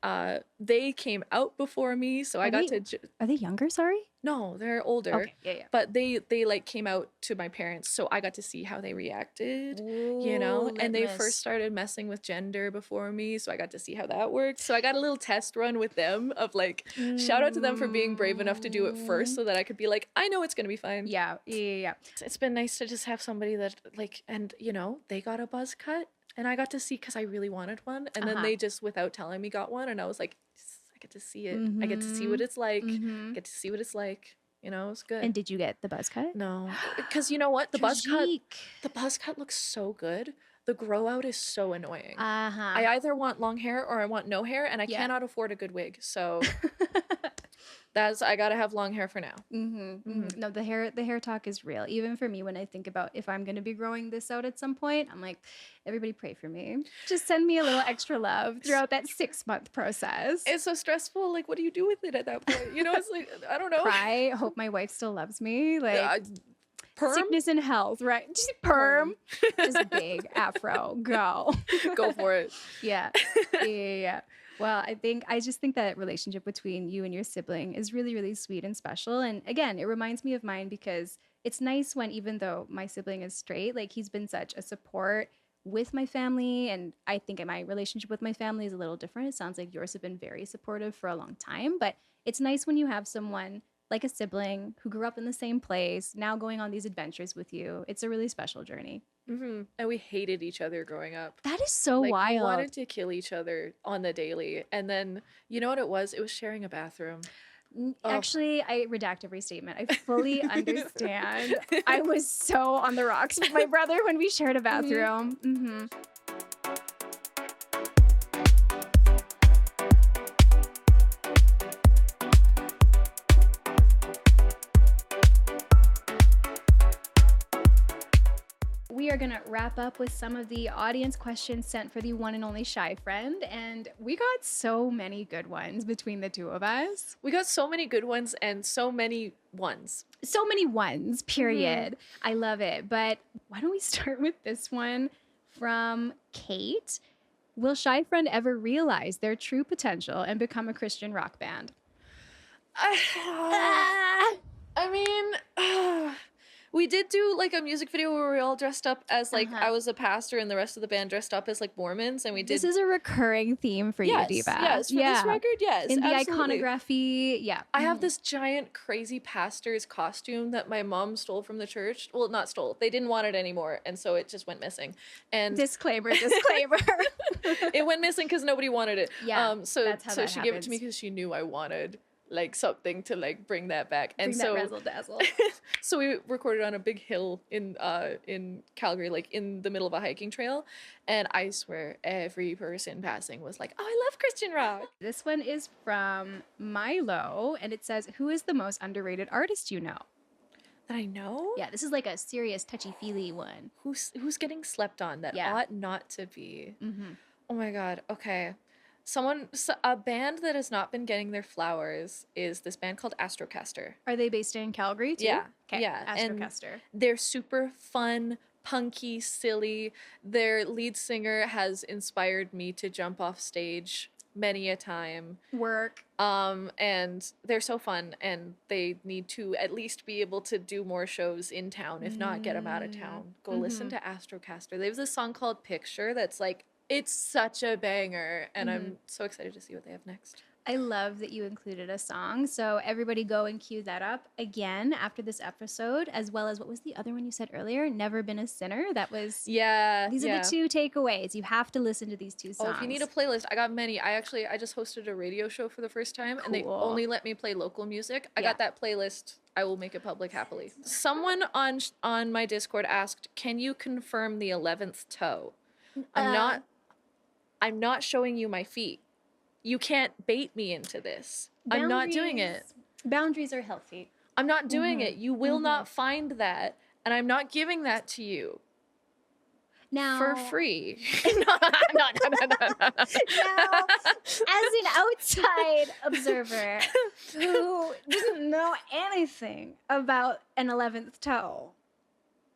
they came out before me, so I got to. Are they younger? Sorry. No, they're older. Okay. Yeah. But they like came out to my parents, so I got to see how they reacted, and they first started messing with gender before me, so I got to see how that worked. So I got a little test run with them of like, shout out to them for being brave enough to do it first, so that I could be like, I know it's gonna be fine. Yeah. It's been nice to just have somebody that like, and they got a buzz cut, and I got to see because I really wanted one, and then they just without telling me got one, and I was like, I get to see it. I get to see what it's like. Get to see what it's like. It's good. And did you get the buzz cut? No, because you know what? The buzz cut looks so good. The grow out is so annoying. I either want long hair or I want no hair, and I cannot afford a good wig. So I gotta have long hair for now. No, the hair talk is real. Even for me, when I think about if I'm gonna be growing this out at some point, I'm like, everybody pray for me. Just send me a little extra love throughout that 6-month process. It's so stressful. Like, what do you do with it at that point? It's like, I don't know. Cry. Hope my wife still loves me. Like perm? sickness and health, right? Just perm. Just big afro. Go. Go for it. Yeah. Well, I just think that relationship between you and your sibling is really, really sweet and special. And again, it reminds me of mine because it's nice when, even though my sibling is straight, like he's been such a support with my family. And I think my relationship with my family is a little different. It sounds like yours have been very supportive for a long time, but it's nice when you have someone like a sibling who grew up in the same place, now going on these adventures with you. It's a really special journey. And we hated each other growing up. That is so We wild. wanted to kill each other on the daily. And then, you know what it was? It was sharing a bathroom. Actually, I redact every statement. I fully understand. I was so on the rocks with my brother when we shared a bathroom. We are going to wrap up with some of the audience questions sent for the one and only Shy Friend. And we got so many good ones between the two of us. We got so many good ones and so many ones. So many ones, period. I love it. But why don't we start with this one from Kate? Will Shy Friend ever realize their true potential and become a Christian rock band? I mean, we did do like a music video where we were all dressed up as like I was a pastor and the rest of the band dressed up as like Mormons, and we did. This is a recurring theme for you, Diva. Yes, for this record, yes. In the absolutely. iconography, I have this giant crazy pastor's costume that my mom stole from the church. Well, not stole. They didn't want it anymore, and so it just went missing. And disclaimer. It went missing because nobody wanted it. Yeah, so that's how that she gave it happens. to me because she knew I wanted like something to like bring that back. And Bring so that razzle dazzle. so we recorded on a big hill in Calgary, like in the middle of a hiking trail, and I swear every person passing was like, "Oh, I love Christian rock." This one is from Milo, and it says, "Who is the most underrated artist you know?" That I know? Yeah, this is like a serious touchy-feely one. Who's getting slept on that Yeah. ought not to be? Oh my god. Okay. A band that has not been getting their flowers is this band called Astrocaster. Are they based in Calgary too? Yeah, Okay. yeah, and Astrocaster. They're super fun, punky, silly. Their lead singer has inspired me to jump off stage many a time. Work. And they're so fun, and they need to at least be able to do more shows in town, if not get them out of town. Go listen to Astrocaster. They have this song called Picture that's like, it's such a banger, and I'm so excited to see what they have next. I love that you included a song. So everybody go and cue that up again after this episode, as well as what was the other one you said earlier? Never Been a Sinner. That was Yeah. These are the two takeaways. You have to listen to these two songs. Oh, if you need a playlist, I got many. I just hosted a radio show for the first time, and they only let me play local music. I got that playlist. I will make it public happily. Someone on my Discord asked, "Can you confirm the 11th toe?" I'm not showing you my feet. You can't bait me into this. I'm not doing it. Boundaries are healthy. I'm not doing it. You will not find that, and I'm not giving that to you. Now, for free. Now, as an outside observer who doesn't know anything about an 11th toe,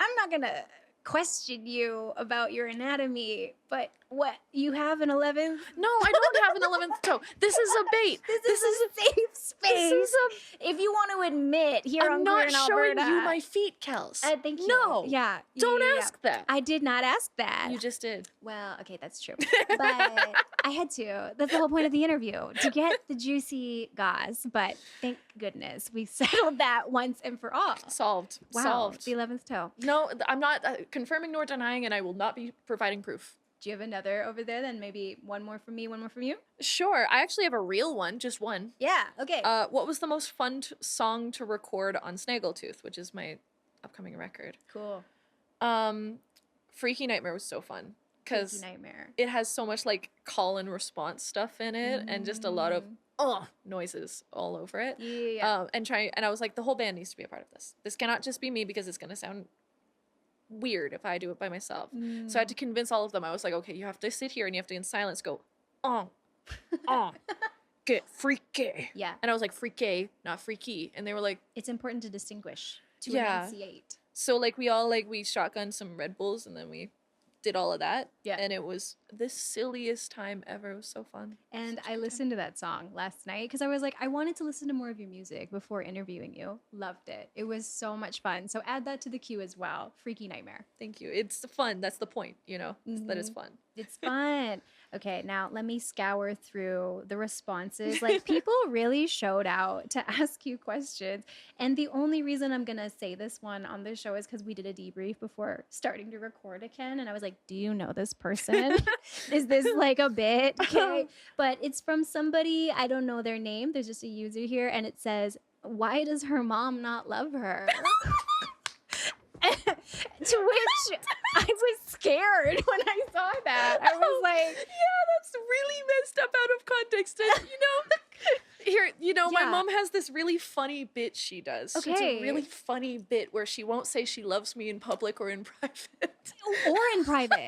I'm not gonna question you about your anatomy, but what, you have an 11th? No, I don't have an 11th toe. This is a bait. This is a safe space. If you want to admit here on Queer in Alberta. I'm not showing you my feet, Kels. Thank you. No. Yeah. Don't ask that. I did not ask that. You just did. Well, okay, that's true. But I had to. That's the whole point of the interview, to get the juicy gauze. But thank goodness we settled that once and for all. Solved. Wow. Solved. The 11th toe. No, I'm not confirming nor denying, and I will not be providing proof. Do you have another over there? Then maybe one more from me, one more from you? Sure. I actually have a real one, just one. Yeah, okay. What was the most fun song to record on Snaggletooth, which is my upcoming record? Cool. Freaky Nightmare was so fun. Because Nightmare. It has so much like call and response stuff in it, and just a lot of noises all over it. Yeah. And I was like, the whole band needs to be a part of this. This cannot just be me, because it's gonna sound weird if I do it by myself. So I had to convince all of them. I was like, okay, you have to sit here and you have to in silence go, get freaky. Yeah. And I was like, freaky, not freaky. And they were like, it's important to distinguish, to Yeah. enunciate. So like we shotgunned some Red Bulls, and then we did all of that. Yeah. And it was the silliest time ever. It was so fun. And I listened to that song last night because I was like, I wanted to listen to more of your music before interviewing you. Loved it. It was so much fun. So add that to the queue as well. Freaky Nightmare. Thank you. It's fun. That's the point, that it's fun. It's fun. Okay, now let me scour through the responses. Like, people really showed out to ask you questions. And the only reason I'm going to say this one on the show is because we did a debrief before starting to record again. And I was like, do you know this person? Is this like a bit? Okay. But it's from somebody, I don't know their name. There's just a user here. And it says, why does her mom not love her? To which I was scared when I saw that. I was like, yeah, that's really messed up out of context. And, my mom has this really funny bit she does. Okay. It's a really funny bit where she won't say she loves me in public or in private. Or in private.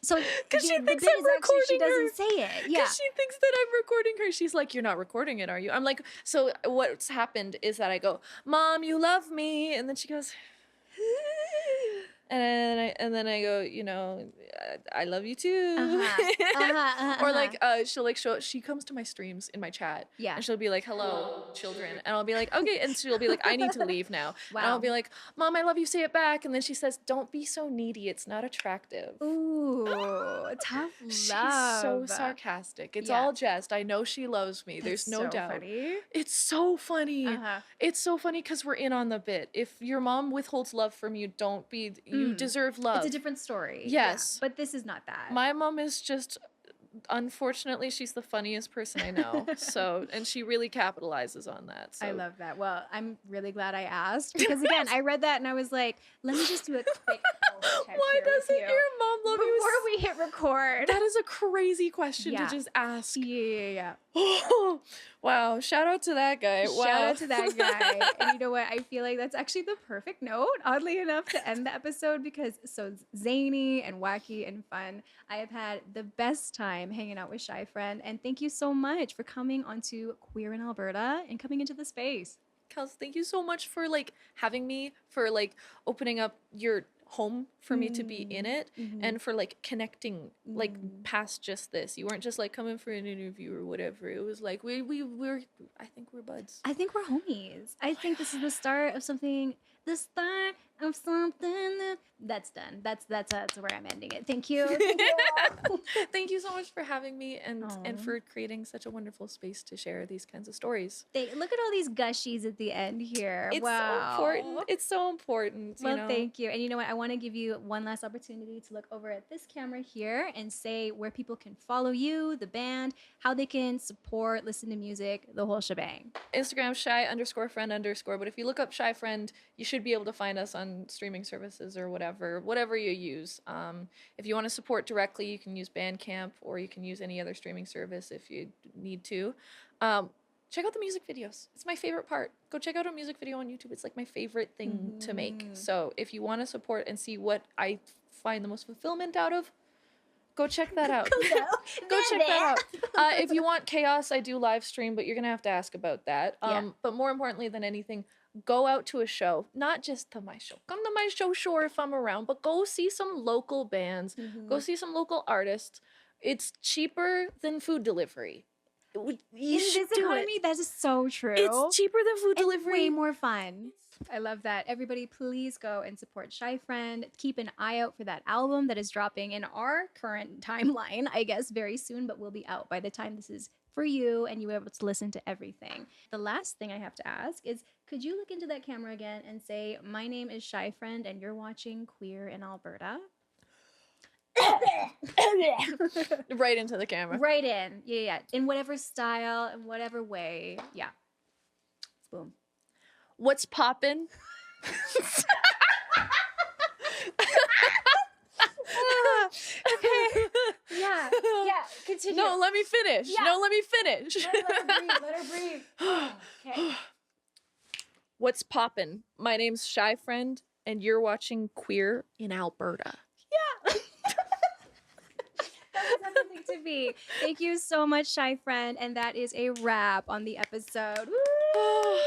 So because she thinks bit I'm is actually recording she doesn't her. say it. Yeah. Because she thinks that I'm recording her. She's like, you're not recording it, are you? I'm like, so what's happened is that I go, Mom, you love me. And then she goes, and then I go, I love you too. Or like she comes to my streams in my chat. Yeah. And she'll be like, hello, children. And I'll be like, okay. And she'll be like, I need to leave now. Wow. And I'll be like, Mom, I love you, say it back. And then she says, don't be so needy. It's not attractive. Ooh, tough love. She's so sarcastic. It's all jest. I know she loves me. There's no doubt. Funny. It's so funny. It's so funny because we're in on the bit. If your mom withholds love from you, you deserve love. It's a different story. Yes. Yeah, but this is not that. My mom is just, unfortunately, she's the funniest person I know. And she really capitalizes on that. So. I love that. Well, I'm really glad I asked because again, I read that and I was like, let me just do a quick pulse check Why here with doesn't you your mom love you? before we hit record? That is a crazy question Yeah. to just ask. Yeah. Wow. Shout out to that guy. Wow. Shout out to that guy. And you know what? I feel like that's actually the perfect note, oddly enough, to end the episode because it's so zany and wacky and fun. I have had the best time hanging out with Shy Friend. And thank you so much for coming onto Queer in Alberta and coming into the space. Kels, thank you so much for having me, for opening up your home for me to be in it, and for connecting past just this. You weren't just coming for an interview or whatever. It was like we're I think we're buds. I think we're homies. I think this is the start of something. The start of something that's done. That's where I'm ending it. Thank you. Thank you so much for having me and Aw. for creating such a wonderful space to share these kinds of stories. Look at all these gushies at the end here. It's wow. so important. It's so important. Well, you know? thank you. And you know what? I want to give you one last opportunity to look over at this camera here and say where people can follow you, the band, how they can support, listen to music, the whole shebang. Instagram shy_friend_. But if you look up Shy Friend, you should be able to find us on streaming services or whatever you use. If you want to support directly, you can use Bandcamp or you can use any other streaming service if you need to. Check out the music videos. It's my favorite part. Go check out a music video on YouTube. It's like my favorite thing to make. So if you want to support and see what I find the most fulfillment out of, go check that out. Go check that out. If you want chaos, I do live stream, but you're going to have to ask about that. But more importantly than anything, go out to a show. Not just to my show. Come to my show, sure, if I'm around, but go see some local bands. Go see some local artists. It's cheaper than food delivery. You In should this do economy, it. that is so true. It's cheaper than food and delivery. way more fun. I love that. Everybody, please go and support Shy Friend. Keep an eye out for that album that is dropping in our current timeline, I guess, very soon, but will be out by the time this is for you and you were able to listen to everything. The last thing I have to ask is, could you look into that camera again and say, my name is Shy Friend and you're watching Queer in Alberta? Right into the camera. Right in. Yeah. In whatever style, in whatever way. Yeah. Boom. What's poppin'? Okay. Yeah. Continue. No, let me finish. Yeah. No, let me finish. Let her breathe. Okay. What's poppin'? My name's Shy Friend, and you're watching Queer in Alberta. That was everything to be. Thank you so much, Shy Friend. And that is a wrap on the episode. Woo!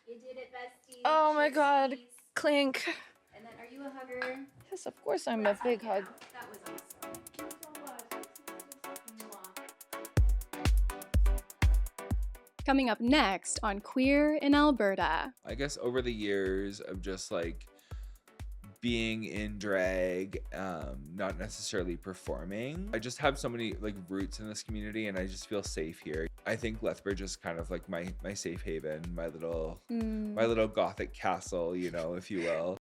You did it, bestie. Oh my Cheers, God. sweeties. Clink. And then, are you a hugger? Yes, of course I'm a big hug. That was awesome. Thank you so much. Coming up next on Queer in Alberta. I guess over the years of just like being in drag, not necessarily performing, I just have so many like roots in this community and I just feel safe here. I think Lethbridge is kind of like my safe haven, my little gothic castle, you know, if you will.